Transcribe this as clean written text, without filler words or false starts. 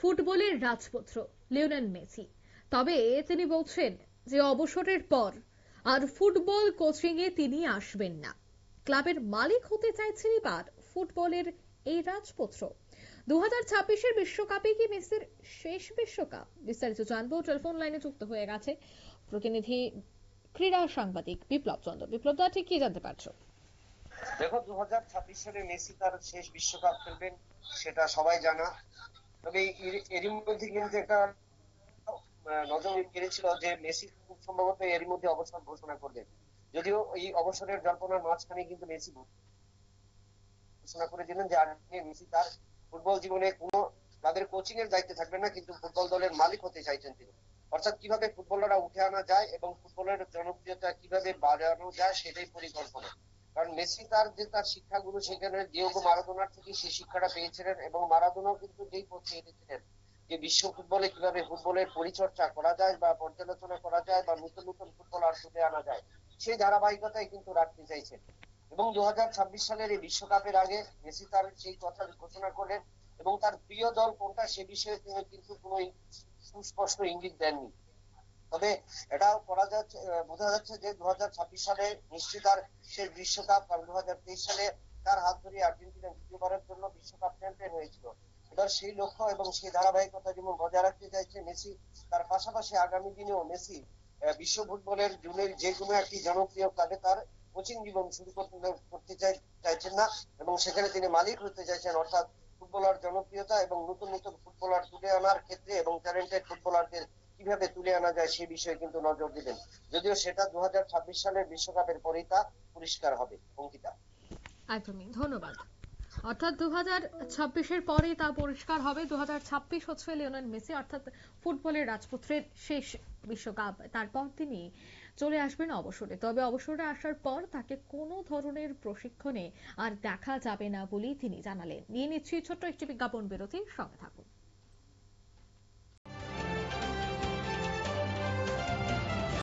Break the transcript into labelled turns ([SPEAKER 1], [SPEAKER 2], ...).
[SPEAKER 1] ফুটবলের রাজপুত্র Lionel Messi. তবে তিনি বলছেন যে অবসরের পর আর ফুটবল কোচিং এ তিনি আসবেন না। ক্লাবের মালিক হতে চাইছেন এবার ফুটবলের এই রাজপুত্র। 2026-এর বিশ্বকাপে কি মেসির শেষ বিশ্বকাপ? বিস্তারিত জানবো। টেলিফোন লাইনে যুক্ত হয়ে গেছে প্রতিনিধি ক্রীড়া সাংবাদিক বিপ্লব চন্দ্র। বিপ্লব দা, ঠিক কি জানতে পারছো?
[SPEAKER 2] দেখো, 2026 সালে মেসি তার শেষ বিশ্বকাপ খেলবেন সেটা সবাই জানা। তবে এরই মধ্যে কিন্তু একটা নজর কেড়েছিল যে মেসি খুব সম্ভবত এরই মধ্যে অবসর ঘোষণা করবেন। যদিও এই অবসরের জল্পনার মাঝখানে কিন্তু মেসি ঘোষণা করে দিলেন যে আজকে মেসি তার ফুটবল জীবনে কোনো ক্লাবের কোচিং এর দায়িত্বে থাকবেন না, কিন্তু ফুটবল দলের মালিক হতে চাইছেন তিনি। অর্থাৎ কিভাবে ফুটবলাররা উঠে আনা যায় এবং ফুটবলের জনপ্রিয়তা কিভাবে বাড়ানো যায় সেটাই পরিকল্পনা। কারণ মেসি তার শিক্ষাগুলো সেখানে ডিয়েগো মারাদোনার থেকে সেই শিক্ষাটা পেয়েছিলেন, এবং মারাদোনাও কিন্তু যেই পথে এনেছিলেন যে বিশ্ব ফুটবলে কিভাবে ফুটবলের পরিচর্যা করা যায় বা পর্যালোচনা করা যায় বা নতুন নতুন ফুটবলার তুলে আনা যায়, সেই ধারাবাহিকতাই কিন্তু রাখতে চাইছেন। এবং 2026 সালের এই বিশ্বকাপের আগে মেসি তার সেই কথা ঘোষণা করলেন, এবং তার প্রিয় দল কোনটা সে বিষয়ে তিনি কিন্তু কোনো সুস্পষ্ট ইঙ্গিত দেননি। তবে এটাও করা যাচ্ছে, বোঝা যাচ্ছে যে 2026 সালে নিশ্চয়ই তার শেষ বিশ্বকাপ, কারণ 2023 সালে তার হাত ধরে আর্জেন্টিনা দ্বিতীয়বারের জন্য বিশ্বকাপ চ্যাম্পিয়ন হয়েছিল। এবার সেই লক্ষ্য এবং সেই ধারাবাহিকতা যেমন বজায় রাখতে চাইছে মেসি, তার পাশাপাশি আগামী দিনেও মেসি বিশ্ব ফুটবলের জুনের যে কোনো একটি জনপ্রিয় ক্লাবে তার কোচিং জীবন শুরু করতে চাইছেন না, এবং সেখানে তিনি মালিক হতে চাইছেন। অর্থাৎ ফুটবলার জনপ্রিয়তা এবং নতুন নতুন ফুটবলার তুলে আনার ক্ষেত্রে এবং ট্যালেন্টেড ফুটবলারদের কিভাবে তুলে আনা যায় সে বিষয়ে কিন্তু নজর দিবেন। যদিও সেটা 2026 সালের বিশ্বকাপের পরেই তা পরিষ্কার হবে। অঙ্কিতা,
[SPEAKER 1] একদমই, ধন্যবাদ। অর্থাৎ 2026-এর পরে তা পরিষ্কার হবে। 2026 হচ্ছে লিওনেল মেসি অর্থাৎ ফুটবলের রাজপুত্রের শেষ বিশ্বকাপ। তারপর তিনি চলে আসবেন অবসরে। তবে অবসরে আসার পর তাকে কোনো ধরনের প্রশিক্ষণে আর দেখা যাবে না বলেই তিনি জানালেন। নিয়ে নিচ্ছি ছোট্ট একটি বিজ্ঞাপন বিরতি, সঙ্গে থাকুন।